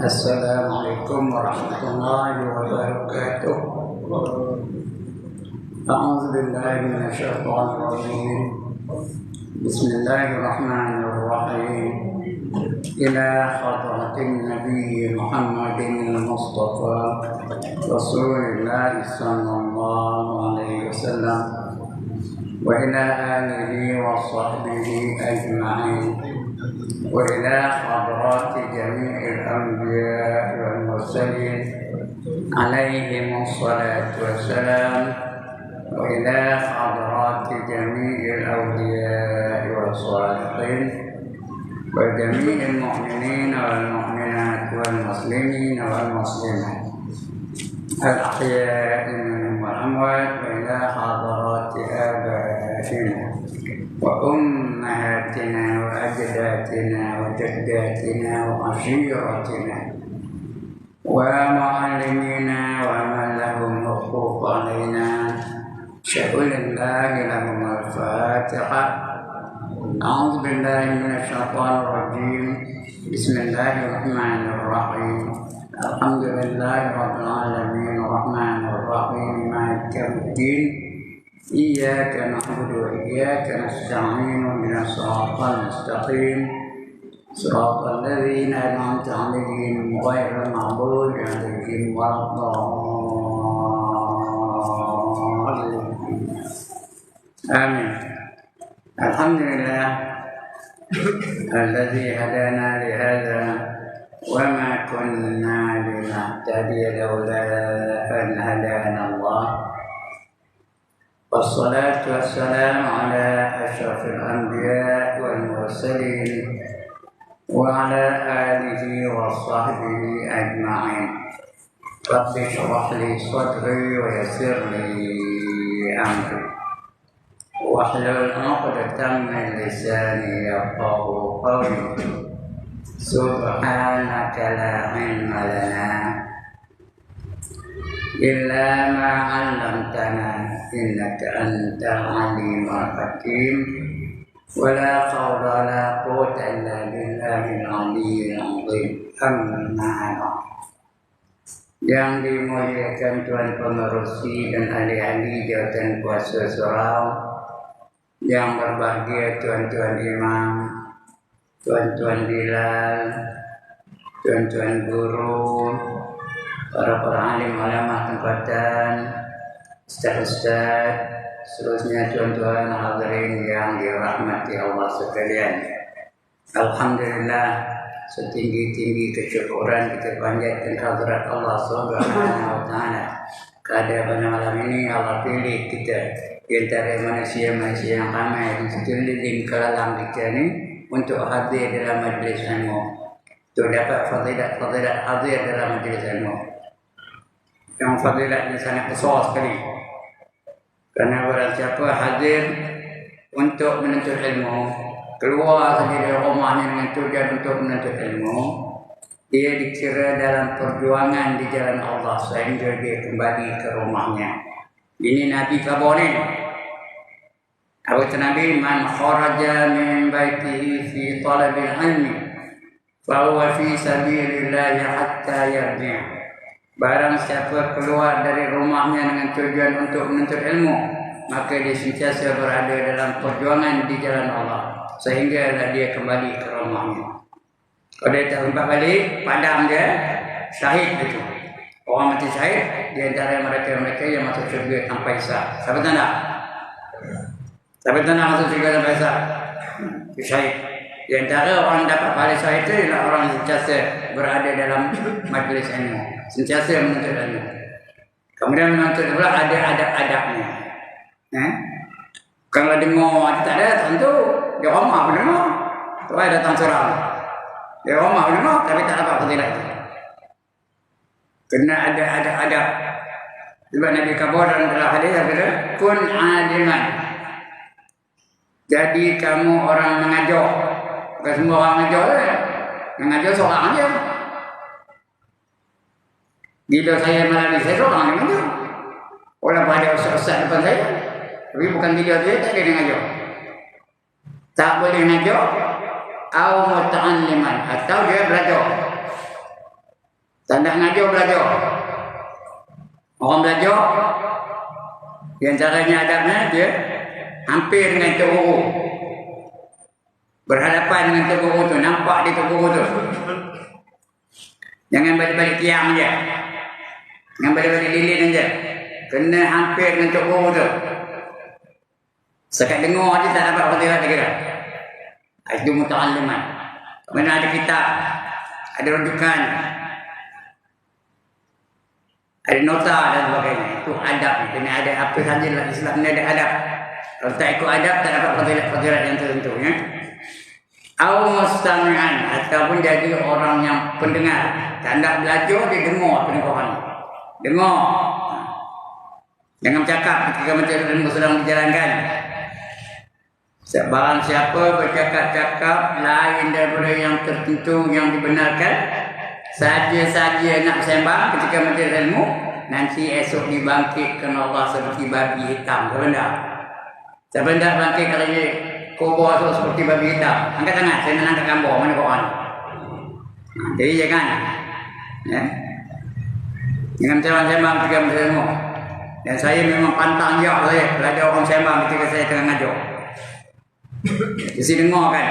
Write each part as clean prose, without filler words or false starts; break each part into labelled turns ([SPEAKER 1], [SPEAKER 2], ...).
[SPEAKER 1] Assalamualaikum warahmatullahi wabarakatuh. A'udzu billahi minasyaitonir rajim. Bismillahirrahmanirrahim. Ila hadratin Nabi Muhammadin Mustafa Rasulullah sallallahu alaihi wasallam wa ila alihi wa sahbihi ajma'in. وإلى حضرات جميع الأنبياء والمرسلين عليهم الصلاة والسلام وإلى حضرات جميع الأولياء والصالحين وجميع المؤمنين والمؤمنات والمسلمين والمسلمات الأحياء منهم والأموات وإلى حضرات آبائنا وأمهاتنا وأجدادنا وجداتنا وعشيرتنا ومعلمينا ومن لهم حقوق علينا شكر الله لهم الفاتحة. أعوذ بالله من الشيطان الرجيم. بسم الله الرحمن الرحيم. الحمد لله رب العالمين الرحمن الرحيم مالك يوم الدين إياك نعبد وإياك نستعين اهدنا الصراط المستقيم صراط الذين أنعمت عليهم غير المغضوب عليهم ولا الضالين. آمين. الحمد لله الذي هدانا لهذا وما كنا لنهتدي لولا أن هدانا الله والصلاة والسلام على أشرف الأنبياء والمرسلين وعلى آله وصحبه أجمعين. رب اشرح لي صدري ويسر لي أمري واحلل عقدة من لساني يفقهوا قولي. سبحانك لا علم لنا إلا ما علمتنا إنك أنت العليم الحكيم ولا حول ولا قوة إلا بالله العلي العظيم. أما بعد. Yang dimuliakan Tuan Pengerusi dan ahli-ahli jawatan kuasa surau, yang berbahagia tuan-tuan imam, tuan-tuan bilal, tuan-tuan guru, para alim ulama tempatan, ustaz-ustaz, seterusnya tuan-tuan hadirin yang dirahmati Allah sekalian. Alhamdulillah, setinggi-tinggi kesyukuran kita panjatkan hadirat Allah Subhanahu wa taala. Pada malam ini Allah pilih kita di antara manusia-manusia yang ramai di sekeliling kelalang kita ini untuk hadir dalam majlis ilmu. Untuk dapat fadilat-fadilat hadir dalam majlis ilmu. Yang fadilatnya sangat besar sekali. Kerana barang siapa hadir untuk menuntut ilmu, keluar saja dari rumahnya dengan tujuan untuk menuntut ilmu, dia dikira dalam perjuangan di jalan Allah sehingga dia kembali ke rumahnya. Ini Nabi kabarin. Abu Nabi, man kharaja min baitihi fi talabil ilmi fa huwa fi sabilillah hatta yarji'. Barang siapa keluar dari rumahnya dengan tujuan untuk menuntut ilmu, maka dia sentiasa berada dalam perjuangan di jalan Allah sehingga dia kembali ke rumahnya. Kalau dia tak sempat balik, padam dia, syahid itu. Orang mati syahid di antara mereka-mereka yang masuk syurga tanpa hisab. Siapa tanda? Siapa tanda masuk syurga tanpa hisab? Syahid. Di antara orang dapat pahala syahid itu ialah orang yang sentiasa berada dalam majlis ilmu, sentiasa menuntut ilmu. Kemudian menuntut pula ada adab-adabnya. Kalau dengar ada tak ada, tentu dia rumah pun dengar. Tu datang surau. Dia rumah pun dengar, tapi tak dapat fadilat itu. Kena ada adab. Sebab Nabi kabar dalam hadis kata, kun aliman. Jadi kamu orang mengajar. Bukan semua orang mengajar lah. Mengajar seorang aja. Bila saya melalui saya seorang yang mengajar. Walaupun ada ustaz-ustaz depan saya, tapi bukan dia tak ada yang mengajar. tak boleh ngajar, au muta'alliman, atau dia belajar. Tak nak ngajar, belajar. Orang belajar, di antaranya adabnya dia hampir dengan tok guru. Berhadapan dengan tok guru tu, nampak dia tok guru tu. Jangan balik-balik tiang je. Jangan balik-balik lilin je. Kena hampir dengan tok guru tu. Sekat dengar je tak dapat fadilat lagi dah. Itu muta'alliman. Kemudian ada kitab, ada rujukan, ada nota dan sebagainya. Itu adab. Kena ada apa sajalah Islam ni ada adab. Kalau tak ikut adab tak dapat fadilat yang tertentu ya. Au mustami'an, ataupun jadi orang yang pendengar. Tak nak belajar, dia dengar pendengaran. Dengar. Jangan bercakap ketika ilmu sedang dijalankan. Barang siapa bercakap-cakap lain daripada yang tertentu yang dibenarkan, saja-saja nak sembang ketika majlis ilmu, nanti esok dibangkitkan Allah seperti babi hitam. Siapa hendak bangkit kalau dia kubur tu seperti babi hitam? Angkat tangan, saya nak angkat gambar mana Quran. Jadi jangan jangan sembang-sembang ketika majlis ilmu. Dan saya memang pantang jauh saya belajar orang sembang ketika saya tengah ngajar. Mesti dengar kan.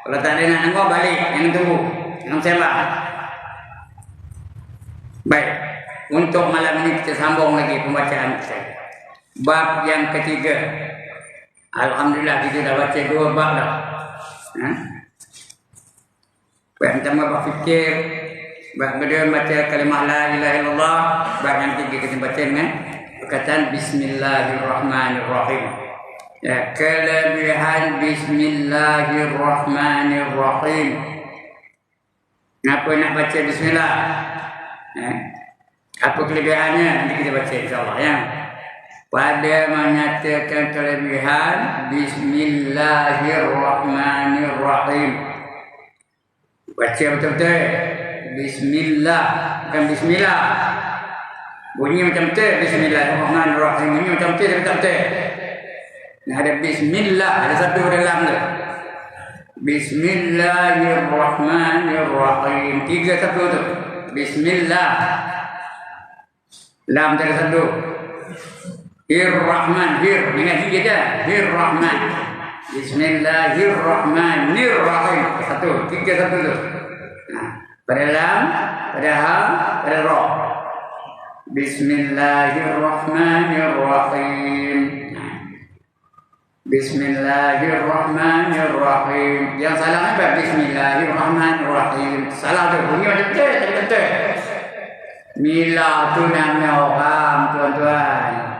[SPEAKER 1] Kalau tak ada nak dengar, balik. Jangan tunggu, jangan sembang. Baik, untuk malam ini kita sambung lagi pembacaan kita. Bab yang ketiga. Alhamdulillah kita dah baca 2 bab dah. Bab yang pertama bab fikir, bab kedua baca kalimah la ilaha illallah, bab yang ketiga kita baca dengan perkataan bismillahirrahmanirrahim. Ya, kelebihan bismillahirrahmanirrahim. Kenapa nak baca bismillah? Apa kelebihannya? Nanti kita baca insyaAllah ya. Pada menyatakan kelebihan bismillahirrahmanirrahim. Baca betul-betul. Bismillah, bukan bismillah. Bunyi macam betul. Bismillahirrahmanirrahim. Bunyi macam betul, tapi tak betul. Ada bismillah, ada satu dalam tu. Bismillahirrahmanirrahim. 3 satu tu. Bismillah. Lam ada satu. Ir-Rahman, hir. Ingat hir dah. Hir-Rahman. Bismillahirrahmanirrahim. Satu. 3 satu tu. Pada lam, pada ha, pada ra. Bismillahirrahmanirrahim. Bismillahirrahmanirrahim. Yang salah apa? Bismillahirrahmanirrahim. Salah tu. Bunyi macam betul, tak betul. Mila tu namanya orang, tuan-tuan.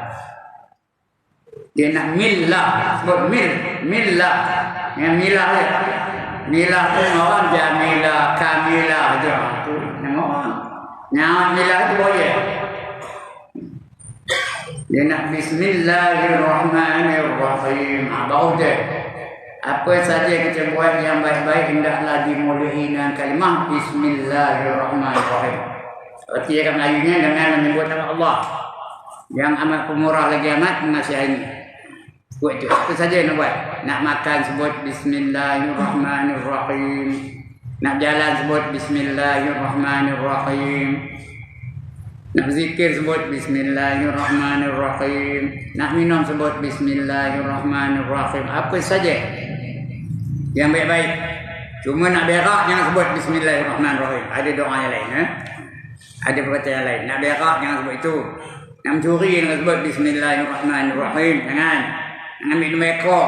[SPEAKER 1] Dia nak milah, sebut milah. Yang milah dia. Milah tu orang jamilah, kamilah tu. Tu nama orang. Yang milah tu boleh. Dia nak bismillahirrahmanirrahim. Baru dia. Apa saja kita buat yang baik-baik hendaklah dimulai dengan kalimah bismillahirrahmanirrahim. Seperti yang Melayunya dengan menyebut nama Allah yang amat pemurah lagi amat mengasihani. Buat itu. Apa saja nak buat. Nak makan sebut bismillahirrahmanirrahim. Nak jalan sebut bismillahirrahmanirrahim. Nak zikir sebut bismillahirrahmanirrahim. Nak minum sebut bismillahirrahmanirrahim. Apa saja yang baik-baik. Cuma nak berak jangan sebut bismillahirrahmanirrahim. Ada doa yang lain. Ada perkataan yang lain. Nak berak jangan sebut itu. Nak mencuri jangan sebut bismillahirrahmanirrahim. Jangan minum ekor.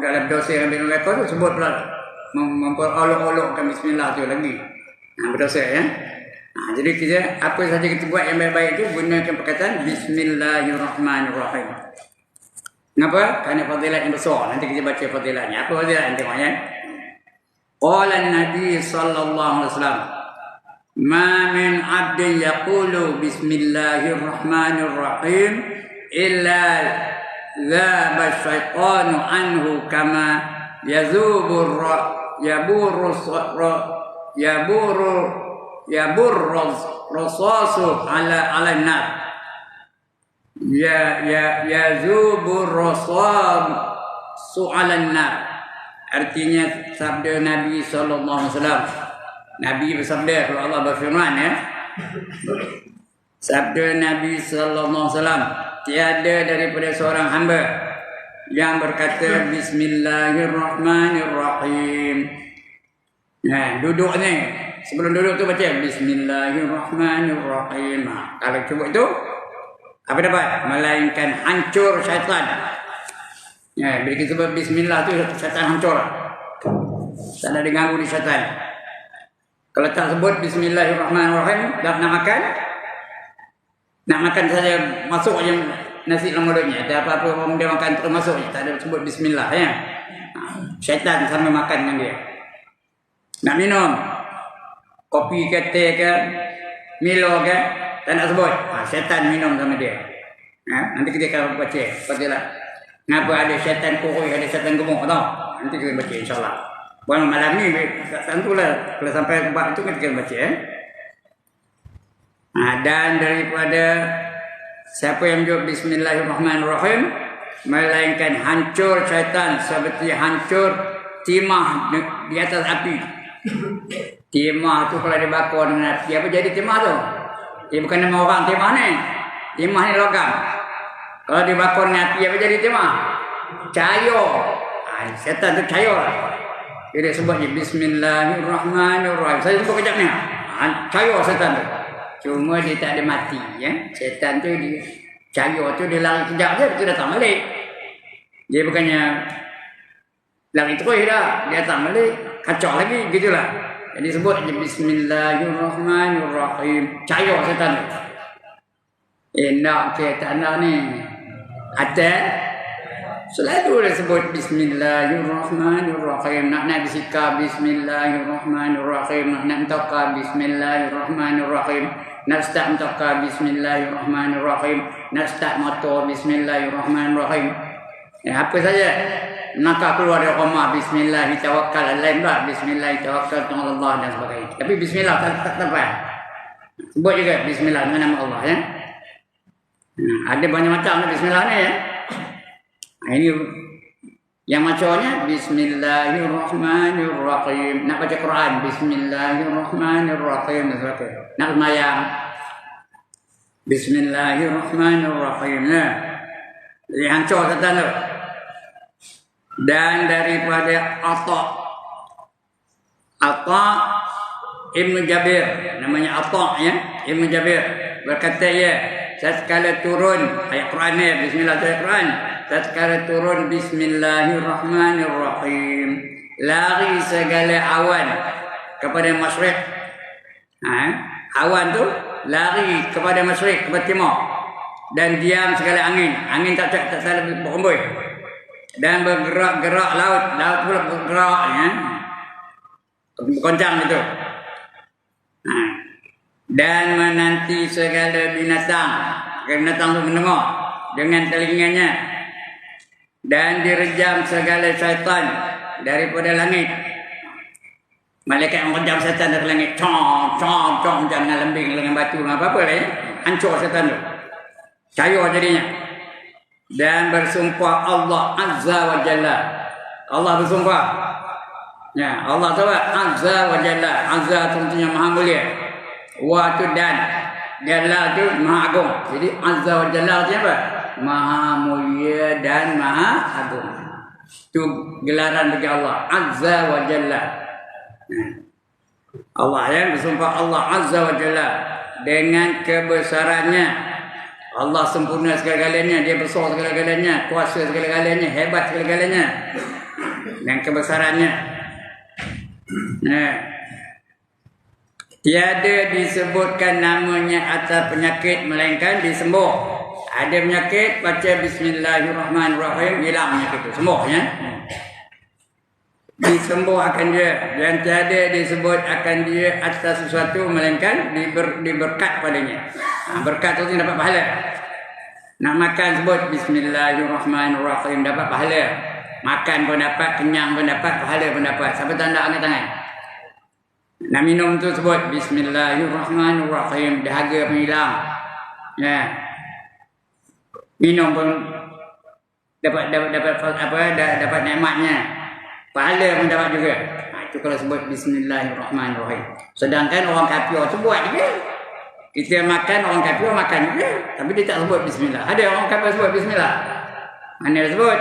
[SPEAKER 1] Udah ada berdosa minum ekor tu sebut pula. Memperolok-olokkan bismillah tu lagi. Berdosa ya. Jadi kita apa saja kita buat yang baik-baik itu gunakan perkataan bismillahirrahmanirrahim. Kenapa? Kerana fadilat yang besar. Nanti kita baca fadilatnya. Apa fadilat nanti ya? Qala an-nabi sallallahu alaihi wasallam, "Ma min 'abdin yaqulu bismillahirrahmanirrahim illa dhaba syaitanu anhu kama yazubur yabur rasasu ala nar." Yazubur rasasu ala nar. artinya sabda Nabi sallallahu alaihi wasallam. Nabi bersabda, kalau Allah berfirman ya. Sabda Nabi sallallahu alaihi wasallam, tiada daripada seorang hamba yang berkata bismillahirrahmanirrahim. Nah, duduk ni. Sebelum duduk tu baca bismillahirrahmanirrahim. Kalau cuba itu apa dapat? Melainkan hancur syaitan. Ya, bila kita sebut bismillah tu syaitan hancur. Tak ada diganggu di syaitan. Kalau tak sebut bismillahirrahmanirrahim, dah nak makan saja masuk je nasi dalam mulutnya. Ada apa-apa dia makan terus masuk je. Tak ada sebut bismillah ya. Syaitan sama makan dengan dia. Nak minum kopi ke teh ke Milo ke, tak nak sebut. Syaitan minum sama dia. Nanti kita akan baca. Bacalah. Kenapa ada syaitan kurui, ada syaitan gemuk tau. Nanti kita baca insyaAllah. Bukan malam ni, tentulah. Kalau sampai ke bab itu kita akan baca. Dan daripada siapa yang menjawab bismillahirrahmanirrahim, melainkan hancur syaitan seperti hancur timah di atas api. Timah tu kalau dibakar dengan api, apa jadi timah tu? Dia bukan nama orang timah ni. Timah ni logam. Kalau dibakar dengan api, apa jadi timah? Cayo. Syaitan tu cayo. Dia sebut je bismillahirrahmanirrahim. Saya sebut kejap ni. Cayo syaitan tu. Cuma dia tak ada mati ya. Syaitan tu dia cayo tu dia lari kejap je, dia datang balik. Dia bukannya lari terus dah, dia datang balik, kacau lagi gitulah. Jadi sebut je bismillahirrahmanirrahim. Cayo syaitan tu. Nak ke tak nak ni. Atas selalu dia sebut bismillahirrahmanirrahim. Nak bersikap bismillahirrahmanirrahim. Nak mentokar bismillahirrahmanirrahim. Nak start mentokar bismillahirrahmanirrahim. Nak start motor bismillahirrahmanirrahim. Apa saja nak keluar dari rumah bismillah tawakkal alaih pula. Bismillah tawakkal Allah dan sebagainya. Tapi bismillah tak tepat. Sebut juga bismillah dengan nama Allah ya. Ada banyak macam bismillah ni ya. Ini yang macamnya bismillahirrahmanirrahim. Nak baca Quran bismillahirrahmanirrahim. Nak sembahyang bismillahirrahmanirrahim. Jadi hancur syaitan tu. Dan daripada Atha Ibn Jabir, namanya Atha ya, Ibn Jabir berkata ya, tatkala turun ayat Quran ni, bismillah ayat Quran, tatkala turun bismillahirrahmanirrahim, lari segala awan kepada masyriq. Awan tu lari kepada masyriq, kepada timur, dan diam segala angin. Angin tak salah berhembus. Dan bergerak-gerak laut pula bergerak ya. Bergoncang gitu. Dan menanti segala binatang. Binatang tu mendengar dengan telinganya. Dan direjam segala syaitan daripada langit. Malaikat menghujam syaitan dari langit. Cong jangan lembing dengan batu dengan apa-apa lah ya. Hancur syaitan tu. Cayo jadinya. Dan bersumpah Allah Azza wa Jalla. Allah bersumpah. Ya, Allah tahu Azza wa Jalla. Azza tentunya maha mulia. Wa tu dan Jalla tu maha agung. Jadi Azza wa Jalla artinya apa? Maha mulia dan maha agung. Itu gelaran bagi Allah. Azza wa Jalla. Allah yang bersumpah Allah Azza wa Jalla dengan kebesarannya. Allah sempurna segala-galanya, dia besar segala-galanya, kuasa segala-galanya, hebat segala-galanya. Dan kebesarannya. Tiada disebutkan namanya atas penyakit melainkan disembuh. Ada penyakit, baca bismillahirrahmanirrahim, hilang penyakit itu, sembuh ya. Disembuh akan dia, dan tiada disebut akan dia atas sesuatu melainkan diberkat padanya. Berkat tu dapat pahala. Nak makan sebut bismillahirrahmanirrahim, dapat pahala. Makan pun dapat, kenyang pun dapat, pahala pun dapat. Siapa tanda angkat tangan? Nak minum tu sebut bismillahirrahmanirrahim, dahaga pun hilang. Ya. Minum pun dapat nikmatnya. pahala pun dapat juga. Itu kalau sebut bismillahirrahmanirrahim. Sedangkan orang kafir tu buat juga. Kita makan, orang kafir makan juga. Tapi dia tak sebut bismillah. Ada orang kafir sebut bismillah? Mana dia sebut?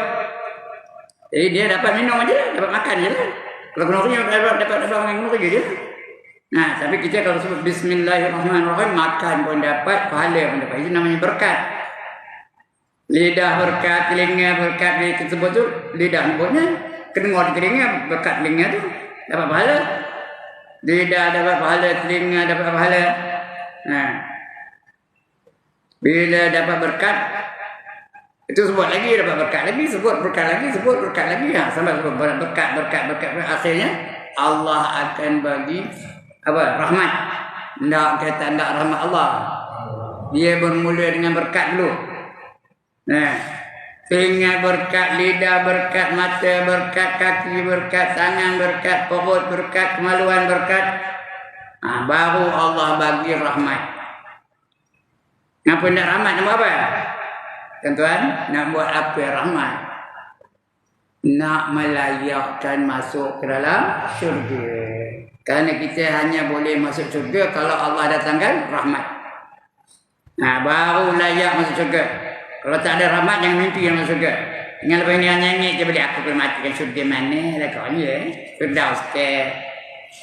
[SPEAKER 1] Jadi dia dapat minum aja, dapat makan je lah. Kalau kenurinya dapat makan kenuri je. Nah, tapi kita kalau sebut bismillahirrahmanirrahim, makan pun dapat, pahala pun dapat. Itu namanya berkat. Lidah berkat, telinga berkat, dia tersebut tu, lidah sebutnya. Kedengar di telinga, berkat telinga tu, dapat pahala. Lidah dapat pahala, telinga dapat pahala. Nah, bila dapat berkat, itu sebut lagi, dapat berkat lagi, sebut berkat lagi, sebut berkat lagi. Sampai sebut berkat. Akhirnya, Allah akan bagi rahmat. Tak kata tak rahmat Allah. Dia bermula dengan berkat dulu. Nah, telinga berkat, lidah berkat, mata berkat, kaki berkat, tangan berkat, perut berkat, kemaluan berkat. Baru Allah bagi rahmat. Kenapa nak rahmat? Nak buat apa? Tuan-tuan, nak buat apa rahmat? Nak melayakkan masuk ke dalam syurga. Kerana kita hanya boleh masuk syurga kalau Allah datangkan rahmat. Baru layak masuk syurga. Kalau tak ada rahmat, jangan mimpi yang masuk syurga. Dengan lepas ni nyanyi je boleh aku boleh matikan syurga mana lah kau ni Firdaus ke,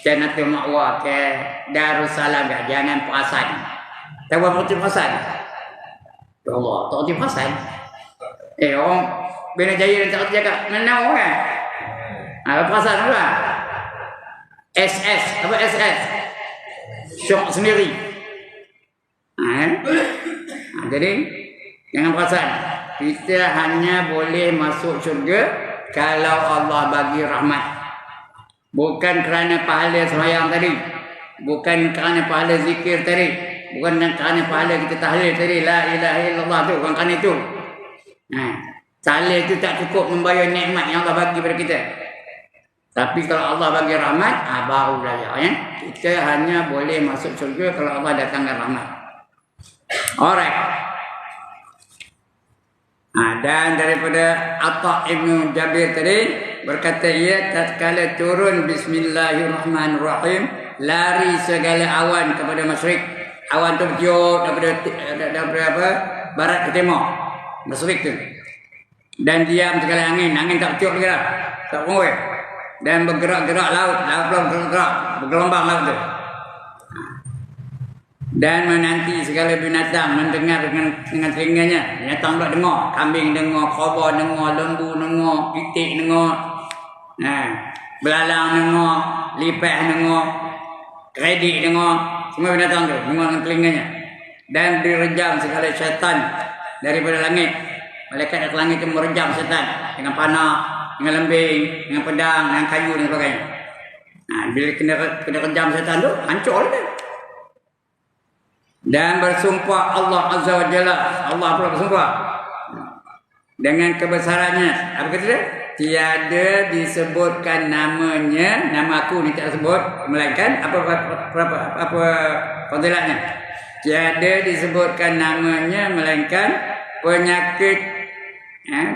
[SPEAKER 1] Jannatul Ma'wa ke, Darussalam ke, jangan perasan. Tahu apa arti perasan? Ya Allah, tak arti perasan. Orang Bina Jaya dan tak arti cakap, menau kan? Apa perasan apa? SS, apa SS? Syok sendiri. Jadi, jangan perasan. Kita hanya boleh masuk syurga kalau Allah bagi rahmat. Bukan kerana pahala sembahyang tadi. Bukan kerana pahala zikir tadi. Bukan kerana pahala kita tahlil tadi. La ilaha illallah tu. Bukan kerana itu. Tahlil itu tak cukup membayar nikmat yang Allah bagi kepada kita. Tapi kalau Allah bagi rahmat, baru layak. Kita hanya boleh masuk syurga kalau Allah datangkan rahmat. Alright. Dan daripada Atha Ibn Jabir tadi berkata ia tatkala turun bismillahirrahmanirrahim, lari segala awan kepada masyrik. Awan tu bertiup daripada apa? Barat ke timur. Masyrik tu. Dan diam segala angin. Angin tak bertiup lagi dah. Tak bergerak. Dan bergerak-gerak laut. Laut pun bergerak. Bergelombang laut tu. Dan menanti segala binatang mendengar dengan telinganya. Binatang pula dengar. Kambing dengar, kobra dengar, lembu dengar, itik dengar. Belalang dengar, lipas dengar, keredik dengar. Semua binatang tu dengar dengan telinganya. Dan direjam segala syaitan daripada langit. Malaikat dari langit itu merejam syaitan dengan panah, dengan lembing, dengan pedang, dengan kayu dan sebagainya. Bila kena rejam syaitan tu, hancur dia. Dan bersumpah Allah Azza wa Jalla, Allah pula bersumpah dengan kebesarannya. Apa kata dia? Tiada disebutkan namanya, nama aku ni tak sebut, melainkan apa fadilatnya. Tiada disebutkan namanya melainkan penyakit,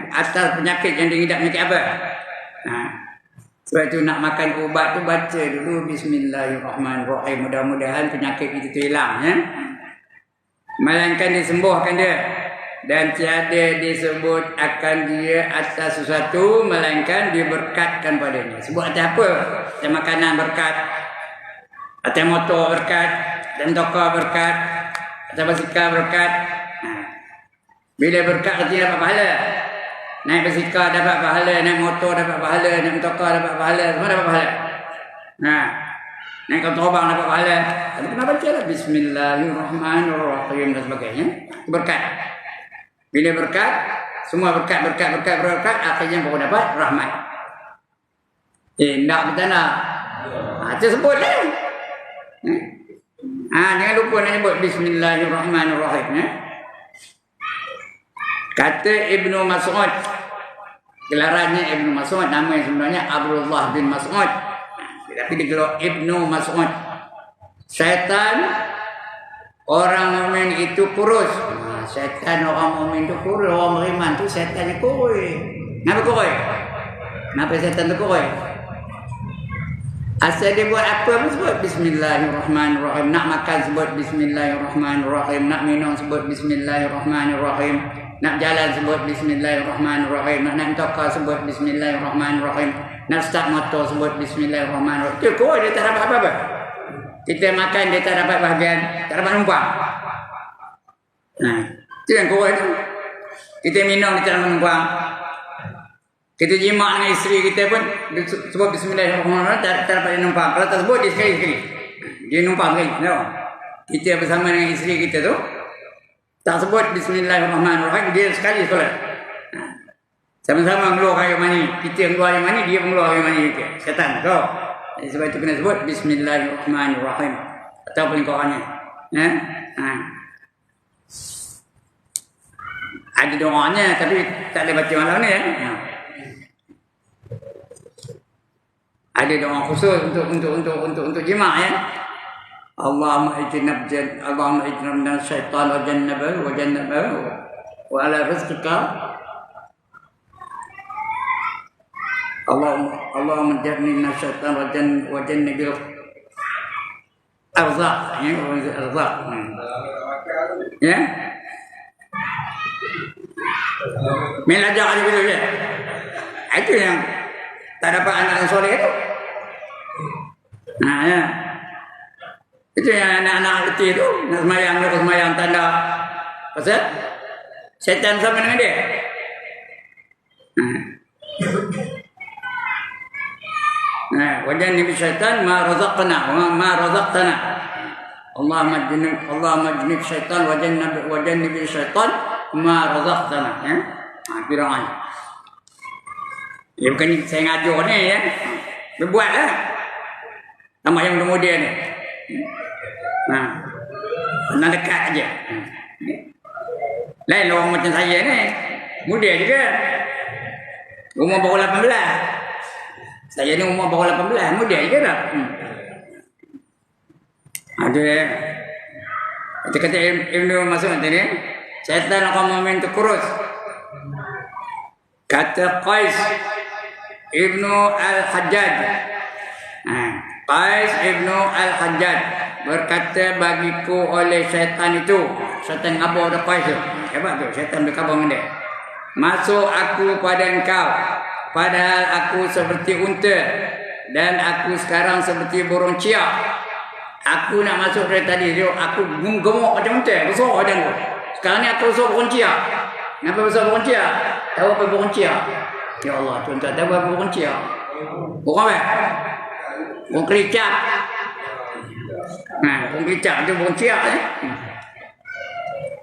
[SPEAKER 1] atas penyakit yang diidap penyakit apa? Sebab tu nak makan ubat tu baca dulu bismillahirrahmanirrahim. Mudah-mudahan penyakit itu hilang melainkan disembuhkan dia. Dan tiada disebut akan dia atas sesuatu melainkan diberkatkan padanya. Sebut atas apa? Atas makanan berkat, atas motor berkat, atas toko berkat, atas basikal berkat. Bila berkat artinya dapat pahala. Naik basikal dapat pahala, naik motor dapat pahala, naik toko dapat pahala, semua dapat pahala. Naik kapal terbang dapat pahala. Tapi kena baca lah bismillahirrahmanirrahim dan sebagainya. Berkat. Bila berkat, semua berkat, akhirnya baru dapat rahmat. Tak betul nak. Itu sebut lah. Jangan lupa nak sebut bismillahirrahmanirrahim. Kata Ibnu Mas'ud, gelarannya Ibnu Mas'ud, nama yang sebenarnya Abdullah bin Mas'ud. Tapi digelar Ibnu Mas'ud. Syaitan orang mukmin itu kurus. Syaitan orang mukmin itu kurus. Orang beriman tu syaitan dia kurus. Kenapa kurus? Kenapa syaitan tu kurus? Asal dia buat apa pun sebut bismillahirrahmanirrahim. Nak makan sebut bismillahirrahmanirrahim. Nak minum sebut bismillahirrahmanirrahim. Nak jalan sebut bismillahirrahmanirrahim. Nak tokar sebut bismillahirrahmanirrahim. Nak start motor sebut bismillahirrahmanirrahim. Itu kau dia tak dapat apa-apa. Kita makan dia tak dapat bahagian, tak dapat numpang. Nah, itu yang kau itu. Kita minum dia tak dapat numpang. Kita jima dengan isteri kita pun sebut bismillahirrahmanirrahim, tak dapat dia numpang. Kalau tak sebut dia sekali-sekali. Dia numpang sekali. No. Kita bersama dengan isteri kita tu tak sebut bismillahirrahmanirrahim, dia sekali solat. Sama-sama keluar air mani. Kita keluar air mani, dia keluar air mani kita. Syaitan. So, sebab itu kena sebut bismillahirrahmanirrahim. Ataupun Qurannya. Ada doanya tapi tak boleh baca malam ni ya. Ada doa khusus untuk jima' ya. Allahumma ijnab min syaitan wa jannabahu wa ala rizqika. Allahumma jannibna syaitan wa jannibil arzaq ya, arzaq. Ya. Melajak aja gitu ya. Itu yang tak dapat anak yang soleh itu. Nah ya. Itu yang anak-anak kecil itu. Nak semayang tanda. Pasal syaitan sama dengan dia. Nah, wajan nabi syaitan ma razaqna Allahumma jannib syaitan wajan nabi syaitan ma razaqtana ya. Fir'aun. Ya bukan saya ngajar ni ya. Berbuatlah. Nama yang muda ni. Nak dekat aja. Lain orang macam saya ni. Muda juga. Umur baru 18. Saya ni umur baru 18. Muda juga tak? Ada. Itu kata Ibnu Mas'ud tadi. Syaitan akan meminta kurus. Kata Qais Ibnu Al-Hajjaj. Qais Ibnu Al-Hajjaj berkata bagiku oleh syaitan itu. Syaitan ngabur dah Qais tu. Hebat tu, syaitan berkabur dengan dia. Masuk aku pada engkau, padahal aku seperti unta dan aku sekarang seperti burung ciak. Aku nak masuk dari tadi, aku gemuk macam unta, besar badan aku. Sekarang ni aku besar burung ciak. Kenapa besar burung ciak? Tahu apa burung ciak? Ya Allah, tuan-tuan tahu apa burung ciak? Burung apa? Burung kericak. Burung kericak itu burung ciak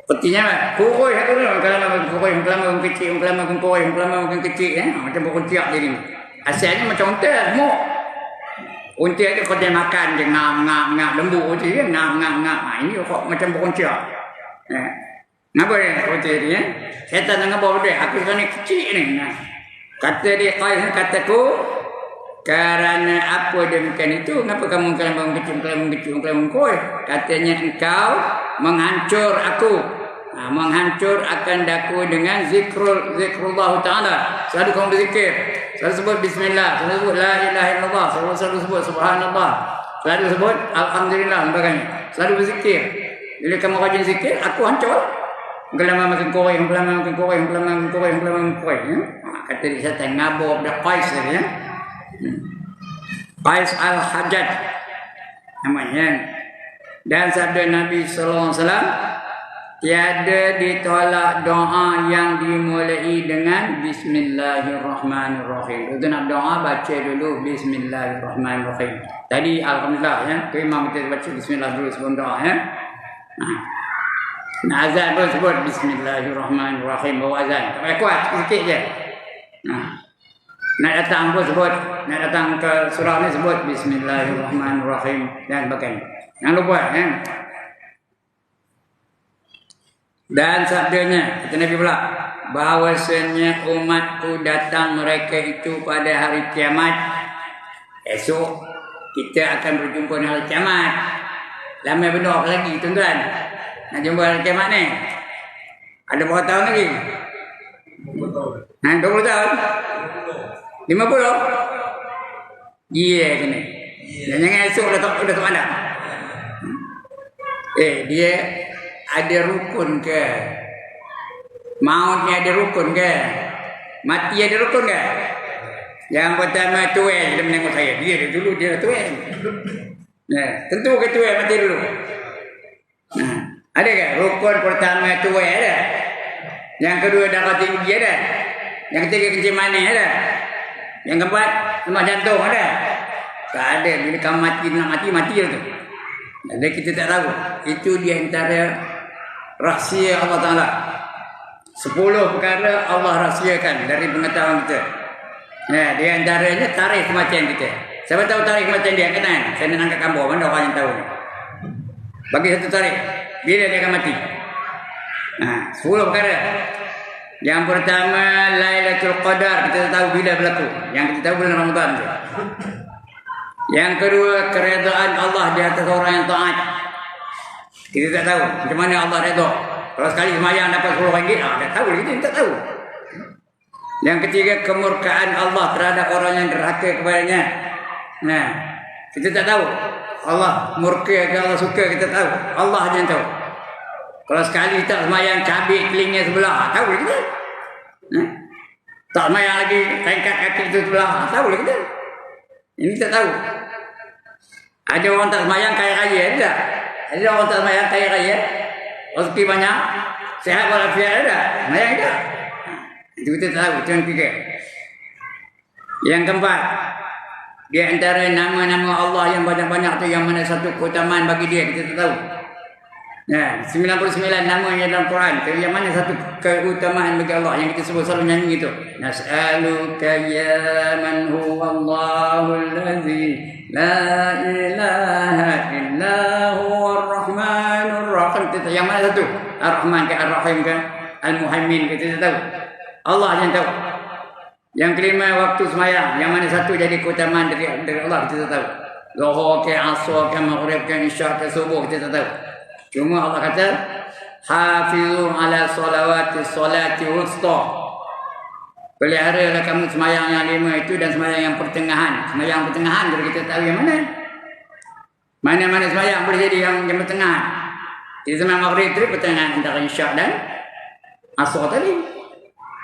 [SPEAKER 1] Petinya apa? Kuroi satu ni. Kalau kuroi, kalau kecil, kalau kecil macam burung ciak jadi. Asalnya macam unta, gemuk. Unta itu kalau dia makan dia ngap lembu je kan, ngap. Ini kok macam burung ciak. Kenapa dia unta ni ya? Syaitan nak bawa dia. Aku sekarang ni kecil ni. Kata dia, kataku, kerana apa demikian itu, kenapa kamu kelamin kecil, katanya engkau menghancur aku. Menghancur akan daku dengan zikrullah ta'ala. Selalu kamu berzikir, selalu sebut bismillah, selalu sebut la ilaha illallah, selalu sebut subhanallah, selalu sebut alhamdulillah, sebagainya. Selalu berzikir. Bila kamu rajin zikir, aku hancur. Kelama makin korek. Kata dia syaitan ngabur dah Qais ya. Qais Al-Hajjaj namanya. Dan sabda Nabi sallallahu alaihi wasallam, tiada ditolak doa yang dimulai dengan bismillahirrahmanirrahim. Itu nak doa baca dulu bismillahirrahmanirrahim. Tadi alhamdulillah ya. Imam kita baca bismillah dulu sebelum doa ya. Nak azan pun sebut bismillahirrahmanirrahim. Bawa azan. Tak payah kuat, sikit je. Nak datang pun sebut. Nak datang ke surau ni sebut bismillahirrahmanirrahim. Dan sebagainya. Jangan lupa ya. Dan sabdanya, kata Nabi pula, bahawasanya umatku datang mereka itu pada hari kiamat. Esok kita akan berjumpa dengan hari kiamat. Lama benar lagi tuan-tuan. Nak jumpa hari kiamat ni. Ada berapa tahun lagi? 20 tahun? 50? Ya kena. Jangan esok udah tak pandang. Dia ada rukun ke? Maut ni ada rukun ke? Mati ada rukun ke? Yang pertama tuan dia menengok saya. Dia dulu dia tuan. Tentu ke tuan mati dulu. Ada ke? Rukun pertama tuan ada. Yang kedua darah tinggi ada. Yang ketiga kencing manis ada. Yang keempat lemah jantung ada. Tak ada. Bila kamu nak mati lah tu. Jadi kita tak tahu. Itu di antara rahsia Allah Ta'ala. 10 perkara Allah rahsiakan dari pengetahuan kita. Di antaranya tarikh kematian kita. Siapa tahu tarikh kematian dia? Kenal? Saya nak angkat gambar. Mana orang yang tahu? Bagi satu tarikh. Bila dia akan mati? 10 perkara. Yang pertama, Lailatul Qadar. Kita tak tahu bila berlaku. Yang kita tahu bulan Ramadan je. Yang kedua, keredaan Allah di atas orang yang taat. Kita tak tahu macam mana Allah redha. Kalau sekali semayang dapat RM10, tak tahu kita tak tahu. Yang ketiga, kemurkaan Allah terhadap orang yang derhaka kepadanya. Kita tak tahu. Allah murka ke Allah suka, kita tahu. Allah je yang tahu. Kalau sekali tak semayang cabik telinga sebelah, tahu kita. Tak semayang lagi tengkat kaki itu sebelah, tahu kita. Ini tak tahu. Ada orang tak semayang kaya raya, ada. Ada orang tak semayang kaya raya, rezeki banyak, sehat walafiat ada. Semayang ada. Itu kita tahu. Itu yang ketiga. Yang keempat, di antara nama-nama Allah yang banyak-banyak tu yang mana satu keutamaan bagi dia, kita tak tahu. 99 nama yang dalam Quran. Yang mana satu keutamaan bagi Allah yang kita sebut selalu nyanyi itu. Nas'aluka ya man huwa Allahul ladzi la ilaha illa huwa ar-rahmanur rahim. Yang mana satu? Ar-Rahman ke Ar-Rahim ke Al-Muhaimin, kita tak tahu. Allah yang tahu. Yang kelima, waktu semayang. Yang mana satu jadi keutamaan dari Allah, kita tak tahu. Zuhur ke Asar ke Maghrib ke Isya ke Subuh, kita tak tahu. Cuma Allah kata hafizu ala salati wusta. Peliharalah kamu semayang yang 5 itu dan semayang yang pertengahan. Semayang pertengahan jadi kita tahu yang mana. Mana-mana semayang boleh jadi yang pertengahan. Di zaman Maghrib itu pertengahan antara Isya dan Asar tadi.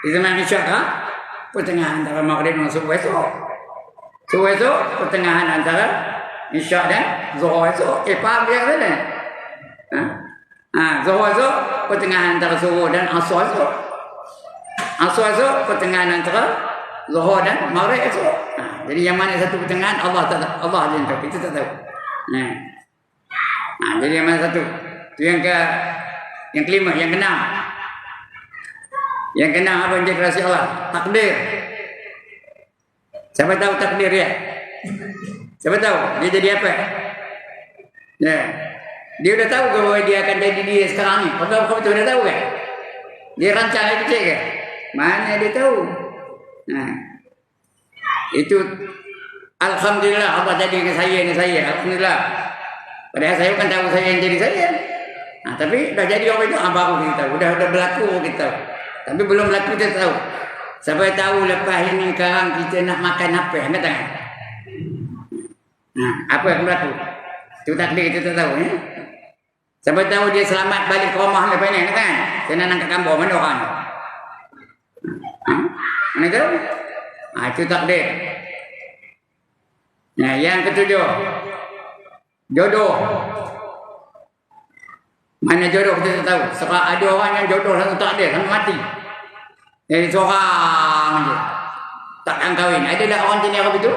[SPEAKER 1] Di zaman Isya kan pertengahan antara Maghrib dan Subuh esok. Subuh esok pertengahan antara Isya dan Zuhur esok. Faham dia kata tak? Zuhur esok pertengahan antara Zuhur dan Asar esok. Asar esok pertengahan antara Zuhur dan Maghrib esok. Jadi yang mana satu pertengahan Allah yang tahu, kita tak tahu. Jadi yang mana satu? Itu yang kelima, yang keenam. Yang keenam apa yang jadi rahsia Allah? Takdir. Siapa tahu takdir dia? Siapa tahu dia jadi apa? Dia udah tahu bahawa dia akan jadi dia sekarang ni. Kamu betul dah tahu kan? Dia rancang dari kecil kan? Mana dia tahu? Itu alhamdulillah Allah jadikan saya. Alhamdulillah. Padahal saya bukan tahu saya yang jadi saya. Tapi dah jadi orang itu baru kita tahu. Udah berlaku kita tahu. Tapi belum berlaku kita tahu. Sampai tahu lepas ini sekarang kita nak makan apa? Angkat tangan. Apa yang berlaku? Itu takdir kita tak tahu. Sampai tahu dia selamat balik ke rumah lepas ni kan? Saya nak angkat gambar mana orang? Mana tahu? Itu takdir. Yang ketujuh, jodoh. Mana jodoh kita tak tahu. Sebab ada orang yang jodoh langsung tak ada, langsung mati. Jadi seorang je takkan kahwin. Ada tak orang jenis apa itu?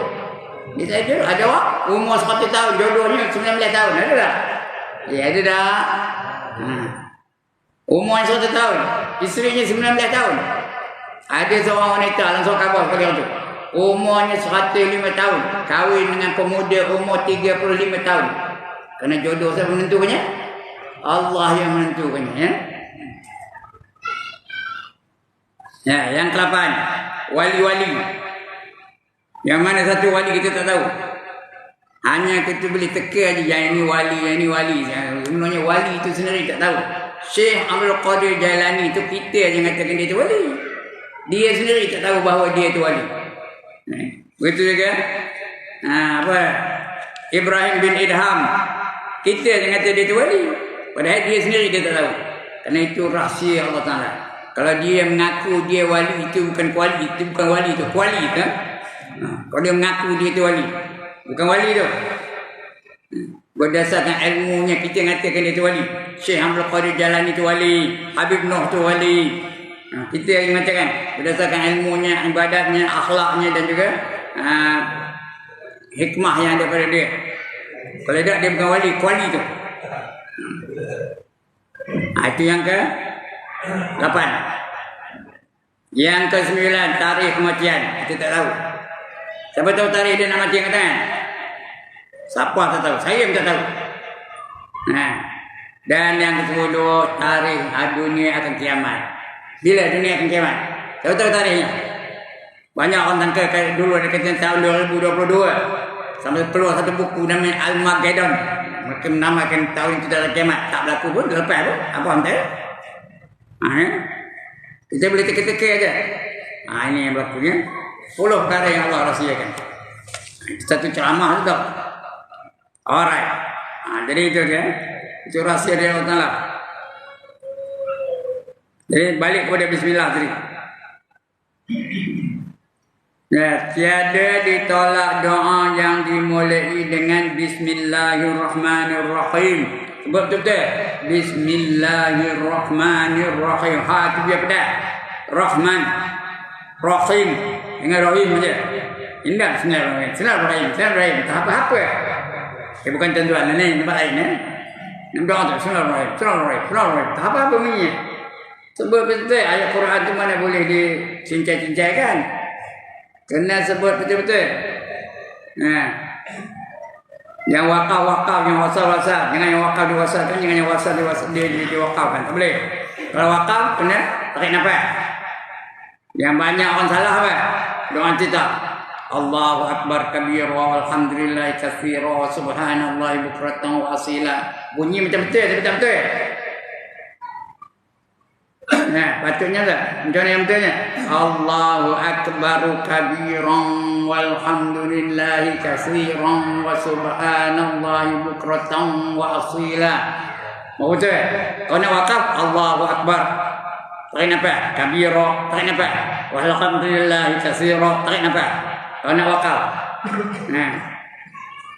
[SPEAKER 1] Dia ada orang umur 100 tahun, jodohnya 19 tahun. Ada tak? Ya ada tak? Umur 100 tahun, isterinya 19 tahun. Ada seorang wanita langsung khabar sebagai orang tu. Umurnya 105 tahun, kahwin dengan pemuda umur 35 tahun. Kerana jodoh siapa menentukannya? Allah yang menentukannya. Yang ke-8, wali-wali. Yang mana satu wali kita tak tahu. Hanya kita boleh teka aja yang ini wali. Sebenarnya wali itu sendiri tak tahu. Syekh Abdul Qadir Jailani itu kita aja katakan dia itu wali. Dia sendiri tak tahu bahawa dia itu wali. Betul juga? Ibrahim bin Idham. Kita yang kata dia tu wali. Padahal dia sendiri dia tak tahu. Kerana itu rahsia Allah Ta'ala. Kalau dia mengaku dia wali, itu bukan kuali. Itu bukan wali tu. Kuali kan? Kalau dia mengaku dia tu wali. Bukan wali tu. Berdasarkan ilmunya kita mengatakan dia tu wali. Syekh Abdul Qadir Jalani tu wali. Habib Noh tu wali. Kita yang mengatakan berdasarkan ilmunya, ibadatnya, akhlaknya dan juga hikmah yang ada pada dia. Kalau tidak dia bukan wali, kuali tu. Itu yang ke-8. Yang ke-9, tarikh kematian. Kita tak tahu. Siapa tahu tarikh dia nak mati kata kan? Siapa tak tahu? Saya pun tak tahu. Dan yang ke-10, tarikh dunia akan kiamat. Bila dunia akan kiamat? Siapa tahu tarikhnya? Banyak orang tangka dulu ada kata tahun 2022. Sampai keluar satu buku namanya Al-Mageddon. Mereka menamakan tahun itu dalam kiamat. Tak berlaku pun, lepas pun. Apa orang tahu? Kita boleh teka-teka aja. Ini yang berlakunya. 10 perkara yang Allah rahsiakan. Satu ceramah tu tak. Alright. Jadi itu dia. Itu rahsia dia Allah Ta'ala. Jadi balik kepada Bismillah tadi. Ya, tiada ditolak doa yang dimulai dengan Bismillahirrahmanirrahim. Sebab tu betul. Bismillahirrahmanirrahim. Itu dia pedas. Rahman. Rahim. Dengan Rahim saja. Indah. Bismillahirrahmanirrahim. Bismillahirrahim. Tak apa-apa. Bukan tentuan. Ini tempat lain. Doa tu. Bismillahirrahmanirrahim. Bismillahirrahmanirrahim. Tak apa-apa bunyinya. Sebab betul. Ayat Quran tu mana boleh dicincai-cincaikan. Kena sebut betul-betul. Yang wakaf, yang wasal. Jangan yang wakaf diwasalkan, jangan yang wasal diwakafkan. Tak boleh. Kalau wakaf, kena tarik nafas. Yang banyak orang salah apa? Doa kita. Allahu Akbar kabira walhamdulillahi katsira wa subhanallahi bukratan wa asila. Bunyi macam betul, tapi tak betul. Patutnya tak? Macam mana yang betulnya? Allahu Akbaru kabiran walhamdulillahi katsiran wa subhanallahi bukratan wa asila. Mau betul? Kau nak wakaf? Allahu Akbar. Tarik nafas. Kabira. Tarik nafas. Walhamdulillahi katsiran. Tarik nafas. Kau nak wakaf?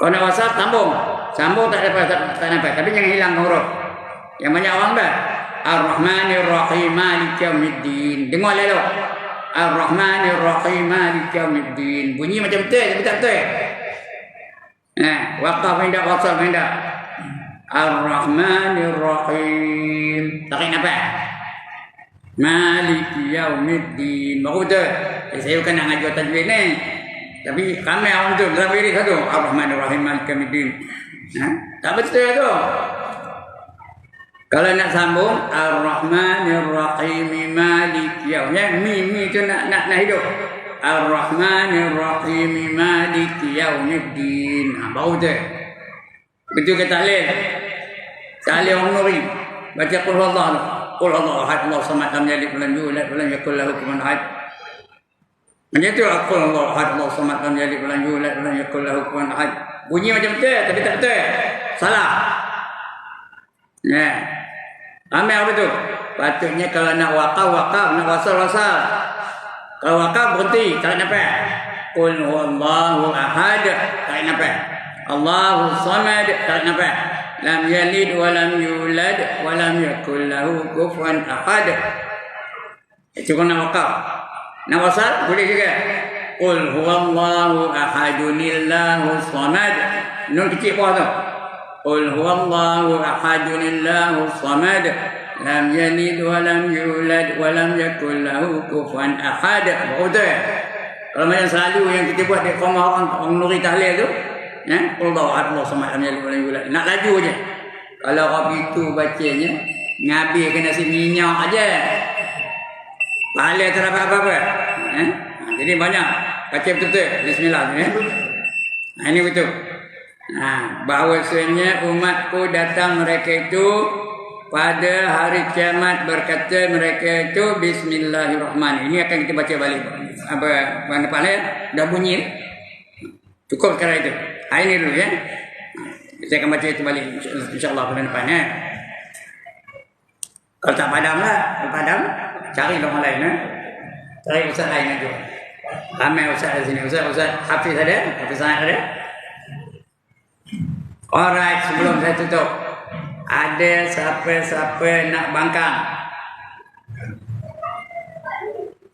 [SPEAKER 1] Kau nak wasal? Sambung. Sambung tak nafas. Tapi jangan hilang huruf. Yang banyak orang dah. Ar-Rahmanir-Rahim Maliki Yaumiddin. Dengar lalu. Ar-Rahmanir-Rahim Maliki Yaumiddin. Bunyi macam betul, tapi tak betul. Wakaf hendak, wasal hendak. Ar-Rahmanir-Rahim. Tarik nafas. Maliki Yaumiddin. Baru betul. Saya bukan nak ngajar tajwid ni. Tapi ramai orang tu dalam diri satu. Ar-Rahmanir-Rahim Maliki Yaumiddin. Tak betul tu. Kalau nak sambung Ar-Rahmanir-Rahim Maliki Yaumiddin. Mi tu nak hidup. Ar-Rahmanir-Rahim Maliki Yaumiddin. Baru tu. Betul ke tahlil? Tahlil orang Nuri. Baca Qul Huwallah tu. Qul Huwallahu ahad, Allahu samad, lam yalid walam yulad walam yakul lahu kufuwan ahad. Macam tu Qul Huwallahu ahad, Allahu samad, lam yalid walam yulad walam yakul lahu kufuwan ahad. Bunyi macam betul, tapi tak betul. Salah. Ramai apa tu? Patutnya kalau nak wakaf, nak wasal. Kalau wakaf berhenti, tarik nafas. Qul huwallahu ahad, tarik nafas. Allahu samad, tarik nafas. Lam yalid wa lam yulad wa lam yakul lahu kufuwan ahad. Itu kalau nak wakaf. Nak wasal boleh juga. Qul huwallahu ahadunillahu samad. Nun kecil bawah tu. Qul huwallahu ahadunillahu samad. Lam yalid wa lam yulad wa lam yakul lahu kufuwan ahad. Betul. Kalau macam selalu yang kita buat di rumah orang nuri tahlil tu, Allahu akbar, Allahu samad, lam yalid wa lam yulad. Nak laju aje. Kalau orang itu bacanya ngabil kena nasi minyak aja. Pahala tak dapat apa-apa. Jadi banyak baca betul-betul bismillah ni. Ini betul. Bahawasanya umatku datang mereka itu pada hari kiamat berkata mereka itu bismillahirrahmanirrahim. Ini akan kita baca balik. Apa depan dah bunyi. Cukup sekarang itu. Ini dulu ya. Saya akan baca itu balik insya-Allah bulan depan ya. Kalau tak padam lah, kalau padam cari orang lain ya. Cari ustaz lain aja. Ramai ustaz di sini. Ustaz Hafiz ada? Hafiz Sa'id ada? Alright, sebelum saya tutup. Ada siapa-siapa nak bangkang?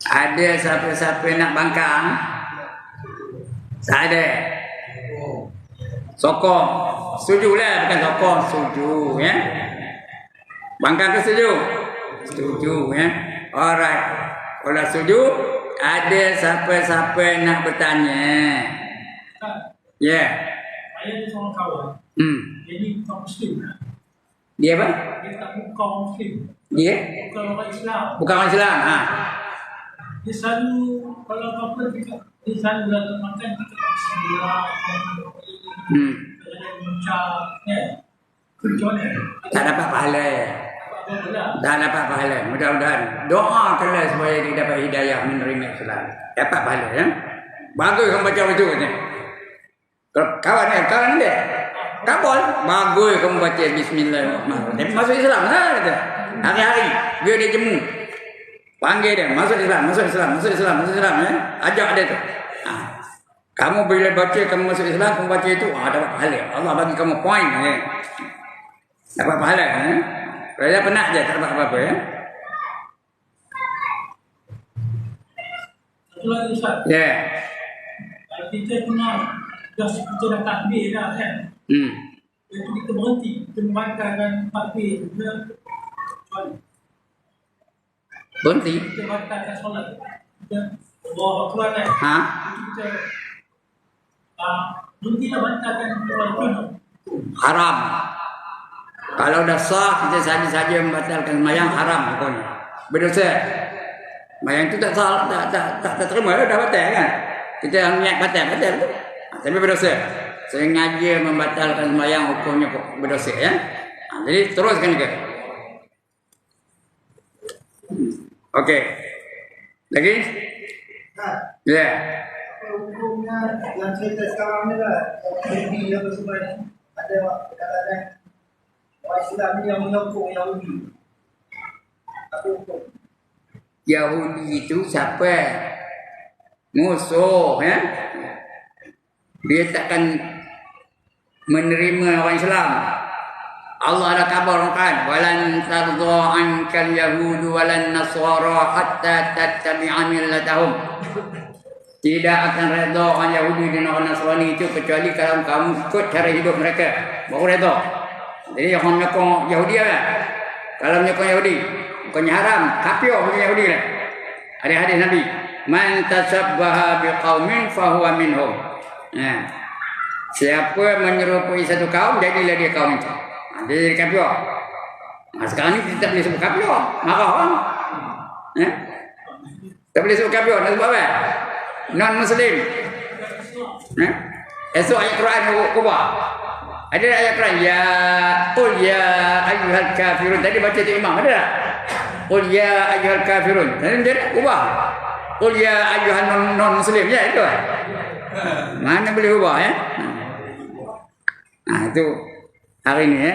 [SPEAKER 1] Ada siapa-siapa nak bangkang? Tak ada. Sokong. Setuju lah, bukan sokong. Setuju ya. Bangkang ke setuju? Setuju ya. Alright. Kalau setuju, ada siapa-siapa nak bertanya? Ya. Yeah.
[SPEAKER 2] Saya ada seorang kawan. Jadi bukan Muslim.
[SPEAKER 1] Dia apa?
[SPEAKER 2] Dia tak bukan Muslim.
[SPEAKER 1] Dia?
[SPEAKER 2] Bukan orang Islam.
[SPEAKER 1] Bukan orang Islam. Ha.
[SPEAKER 2] Dia selalu kalau apa-apa dia selalu datang makan dekat Bismillah. Kadang-kadang mengucap. Ya. Macam mana?
[SPEAKER 1] Tak dapat pahala. Tak dapat pahala. Mudah-mudahan doakanlah supaya dia dapat hidayah menerima Islam. Dapat pahala ya. Bagus kamu baca itu katanya. Kawan dia. Kabul. Bagus kamu baca Bismillahirrahmanirrahim. Tapi masuk Islam lah kata. Hari-hari biar dia jemu. Panggil dia masuk Islam ya. Ajak dia tu. Kamu bila baca kamu masuk Islam, kamu baca itu dapat pahala. Allah bagi kamu poin ya. Dapat pahala ya. Saya penat je tak dapat apa-apa ya.
[SPEAKER 2] Satu lagi Ustaz.
[SPEAKER 1] Ya.
[SPEAKER 2] Kalau kita kita dah takbir dah kan. Lepas kita berhenti, kita membatalkan takbir.
[SPEAKER 1] Berhenti?
[SPEAKER 2] Kita batalkan solat. Kita Allahu Akbar kan. Kita berhenti dah batalkan solat.
[SPEAKER 1] Haram. Kalau dah sah kita saja membatalkan sembahyang haram hukumnya. Berdosa. Sembahyang itu tak sah, tak terima dah batal kan. Kita niat batal tu. Tapi berdosa. Sengaja membatalkan sembahyang hukumnya berdosa ya. Jadi teruskan ke. Okey. Lagi? Ya.
[SPEAKER 3] Hukumnya yang cerita sekarang ni lah. Ini apa semua ni. Ada kadang-kadang orang Islam ni yang menyokong Yahudi. Apa hukum?
[SPEAKER 1] Yahudi itu siapa? Musuh ya. Dia takkan menerima orang Islam. Allah ada kabarkan walan tardha ankal yahudu walan nasara hatta tattabi'a millatahum. Tidak akan redha orang Yahudi dan orang Nasrani itu kecuali kalau kamu ikut cara hidup mereka. Baru redha. Jadi orang menyokong Yahudi apa? Kalau menyokong Yahudi, bukannya haram, kafir punya Yahudi lah. Ada hadis Nabi, man tasabbaha biqaumin fahuwa minhum. Siapa menyerupai satu kaum, jadilah dia kaum itu. Dia jadi kafir. Sekarang ni kita tak boleh sebut kafir, marah orang. Tak boleh sebut kafir, nak sebut apa? Non-Muslim. Esok ayat Quran kubah. Ada ayat Quran ya qul ya ayyuhal kafirun. Tadi baca tu imam ada tak? Qul ya ayyuhal kafirun. Tadi dia ubah. Qul ya ayyuhan non-muslim ya itu. Mana boleh ubah ya? Itu hari ini ya.